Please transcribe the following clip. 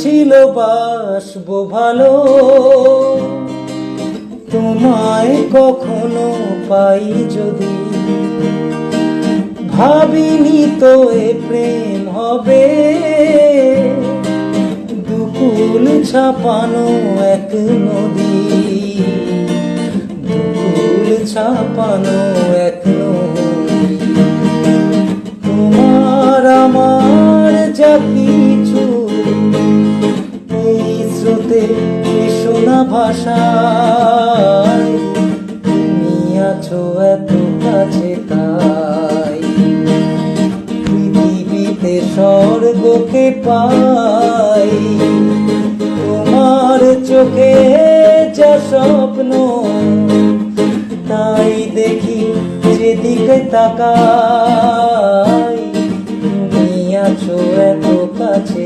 ছিল বাসবো ভালো, তোমায় কখনো পাই যদি। ভাবিনি তো এ প্রেম হবে, দুকুল ছাপানো এক নদী, দুকুল ছাপানো এক নদী। তোমার আমার যা কিছু এই স্রোতে শোনা ভাষায়, তুমি আছো এত কাছে তাই। পৃথিবীতে স্বর্গকে পাই, তোমার চোখে যা স্বপ্ন তাই দেখি যেদিকে তাকাই, তুমি আছো এত কাছে।